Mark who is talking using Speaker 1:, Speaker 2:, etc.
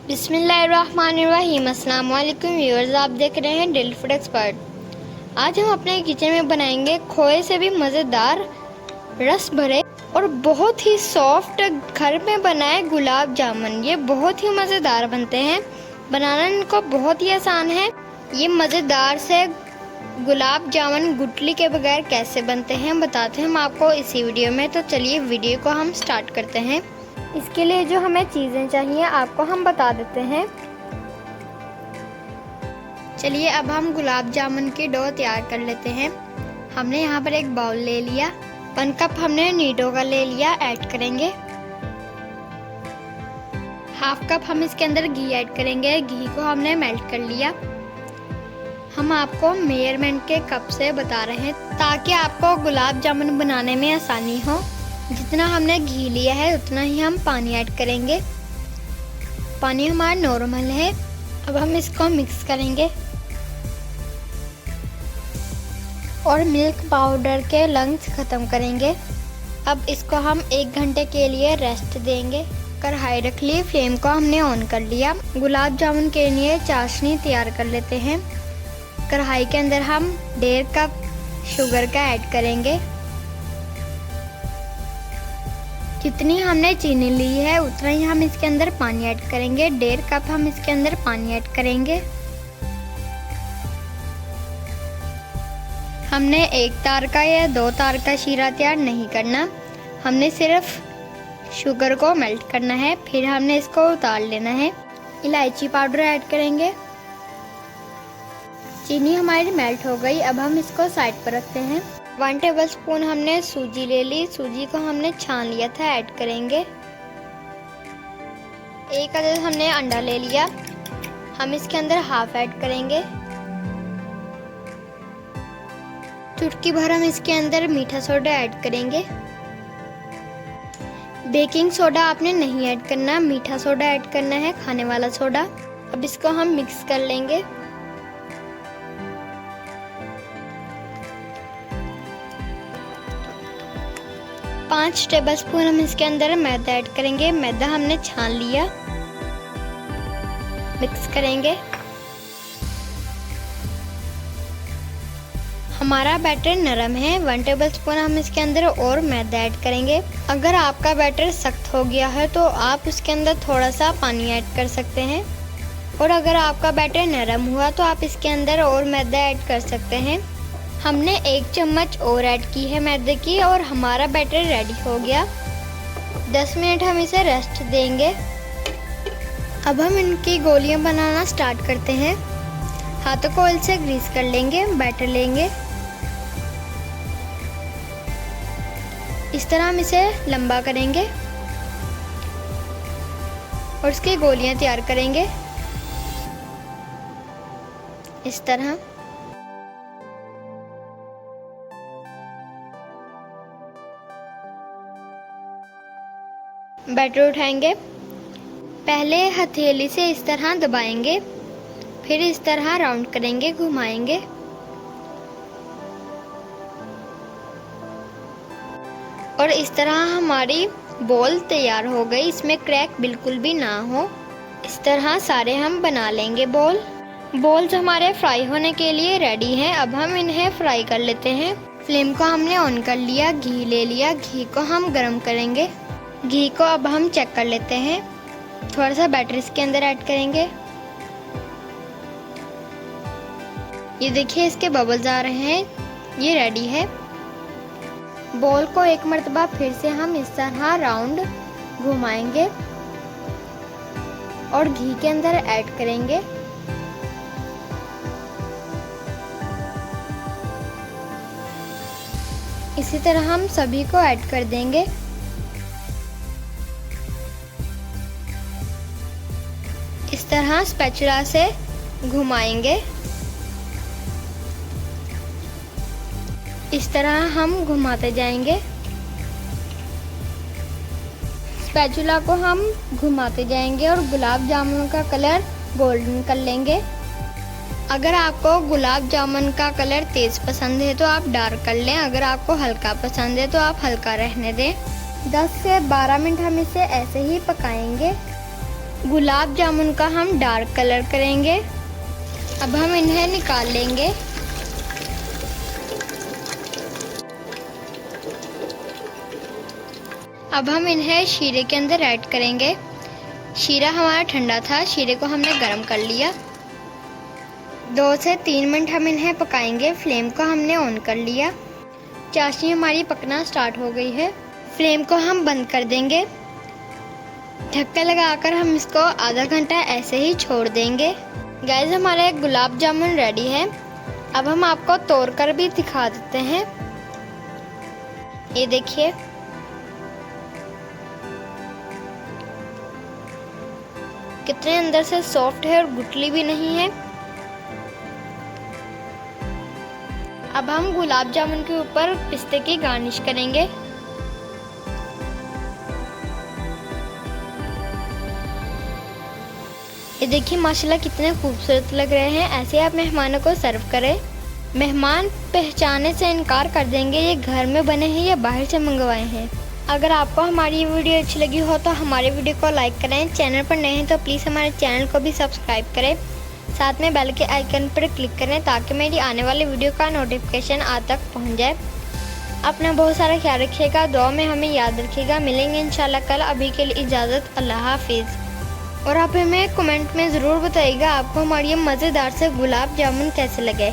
Speaker 1: बिस्मिल्लाहिर्रहमानिर्रहीम। अस्सलाम वालेकुम व्यूअर्स, आप देख रहे हैं डेली फूड एक्सपर्ट। आज हम अपने किचन में बनाएंगे खोए से भी मज़ेदार, रस भरे और बहुत ही सॉफ्ट घर में बनाए गुलाब जामुन। ये बहुत ही मज़ेदार बनते हैं, बनाना इनको बहुत ही आसान है। ये मज़ेदार से गुलाब जामुन गुठली के बगैर कैसे बनते हैं बताते हैं हम आपको इसी वीडियो में। तो चलिए वीडियो को हम स्टार्ट करते हैं। इसके लिए जो हमें चीज़ें चाहिए आपको हम बता देते हैं। चलिए अब हम गुलाब जामुन की डो तैयार कर लेते हैं। हमने यहाँ पर एक बाउल ले लिया, 1 कप हमने नीडो का ले लिया, ऐड करेंगे। 1/2 कप हम इसके अंदर घी ऐड करेंगे। घी को हमने मेल्ट कर लिया। हम आपको मेजरमेंट के कप से बता रहे हैं ताकि आपको गुलाब जामुन बनाने में आसानी हो। जितना हमने घी लिया है उतना ही हम पानी ऐड करेंगे। पानी हमारा नॉर्मल है। अब हम इसको मिक्स करेंगे और मिल्क पाउडर के लंग्स ख़त्म करेंगे। अब इसको हम 1 घंटे के लिए रेस्ट देंगे। कढ़ाई रख ली, फ्लेम को हमने ऑन कर लिया। गुलाब जामुन के लिए चाशनी तैयार कर लेते हैं। कढ़ाई के अंदर हम 1.5 कप शुगर का ऐड करेंगे। जितनी हमने चीनी ली है उतना ही हम इसके अंदर पानी ऐड करेंगे। 1.5 कप हम इसके अंदर पानी ऐड करेंगे। हमने 1 तार का या 2 तार का शीरा तैयार नहीं करना, हमने सिर्फ शुगर को मेल्ट करना है। फिर हमने इसको उतार लेना है। इलायची पाउडर ऐड करेंगे। चीनी हमारी मेल्ट हो गई। अब हम इसको साइड पर रखते हैं। 1 टेबलस्पून हमने सूजी ले ली। सूजी को हमने छान लिया था, ऐड करेंगे। 1 अदद हमने अंडा ले लिया, हम इसके अंदर हाफ ऐड करेंगे। चुटकी भर हम इसके अंदर मीठा सोडा ऐड करेंगे। बेकिंग सोडा आपने नहीं ऐड करना, मीठा सोडा ऐड करना है, खाने वाला सोडा। अब इसको हम मिक्स कर लेंगे। पाँच टेबलस्पून हम इसके अंदर मैदा ऐड करेंगे। मैदा हमने छान लिया, मिक्स करेंगे। हमारा बैटर नरम है। 1 टेबलस्पून हम इसके अंदर और मैदा ऐड करेंगे। अगर आपका बैटर सख्त हो गया है तो आप इसके अंदर थोड़ा सा पानी ऐड कर सकते हैं, और अगर आपका बैटर नरम हुआ तो आप इसके अंदर और मैदा ऐड कर सकते हैं। हमने 1 चम्मच और ऐड की है मैदे की, और हमारा बैटर रेडी हो गया। 10 मिनट हम इसे रेस्ट देंगे। अब हम इनकी गोलियां बनाना स्टार्ट करते हैं। हाथों को ऑयल से ग्रीस कर लेंगे। बैटर लेंगे, इस तरह हम इसे लंबा करेंगे और इसकी गोलियां तैयार करेंगे इस तरह। बैटर उठाएंगे, पहले हथेली से इस तरह दबाएंगे, फिर इस तरह राउंड करेंगे, घुमाएंगे। और इस तरह हमारी बॉल तैयार हो गई। इसमें क्रैक बिल्कुल भी ना हो। इस तरह सारे हम बना लेंगे बॉल्स हमारे फ्राई होने के लिए रेडी हैं। अब हम इन्हें फ्राई कर लेते हैं। फ्लेम को हमने ऑन कर लिया, घी ले लिया। घी को हम गरम करेंगे। घी को अब हम चेक कर लेते हैं। थोड़ा सा बैटर इसके अंदर ऐड करेंगे। ये देखिए इसके बबल्स आ रहे हैं, ये रेडी है। बॉल को एक मर्तबा फिर से हम इस तरह राउंड घुमाएंगे और घी के अंदर ऐड करेंगे। इसी तरह हम सभी को ऐड कर देंगे। इस तरह स्पैचुला से घुमाएंगे। इस तरह हम घुमाते जाएंगे। स्पैचुला को हम घुमाते जाएंगे और गुलाब जामुन का कलर गोल्डन कर लेंगे। अगर आपको गुलाब जामुन का कलर तेज पसंद है तो आप डार्क कर लें, अगर आपको हल्का पसंद है तो आप हल्का रहने दें। 10 से 12 मिनट हम इसे ऐसे ही पकाएंगे। गुलाब जामुन का हम डार्क कलर करेंगे। अब हम इन्हें निकाल लेंगे। अब हम इन्हें शीरे के अंदर ऐड करेंगे। शीरा हमारा ठंडा था, शीरे को हमने गर्म कर लिया। 2 से 3 मिनट हम इन्हें पकाएंगे। फ्लेम को हमने ऑन कर लिया। चाशनी हमारी पकना स्टार्ट हो गई है। फ्लेम को हम बंद कर देंगे। ढक्कन लगाकर हम इसको आधा घंटा ऐसे ही छोड़ देंगे। गाइस, हमारा गुलाब जामुन रेडी है। अब हम आपको तोड़कर भी दिखा देते हैं। ये देखिए, कितने अंदर से सॉफ्ट है और गुठली भी नहीं है। अब हम गुलाब जामुन के ऊपर पिस्ते की गार्निश करेंगे। ये देखिए माशाल्लाह कितने खूबसूरत लग रहे हैं। ऐसे आप मेहमानों को सर्व करें। मेहमान पहचाने से इनकार कर देंगे ये घर में बने हैं या बाहर से मंगवाए हैं। अगर आपको हमारी ये वीडियो अच्छी लगी हो तो हमारे वीडियो को लाइक करें। चैनल पर नए हैं तो प्लीज़ हमारे चैनल को भी सब्सक्राइब करें। साथ में बेल के आइकन पर क्लिक करें ताकि मेरी आने वाली वीडियो का नोटिफिकेशन आप तक पहुंच जाए। अपना बहुत सारा ख्याल रखिएगा, दुआ में हमें याद रखिएगा। मिलेंगे इंशाल्लाह कल। अभी के लिए इजाज़त, अल्लाह हाफिज़। और आप हमें कमेंट में ज़रूर बताइएगा आपको हमारी ये मज़ेदार से गुलाब जामुन कैसे लगे।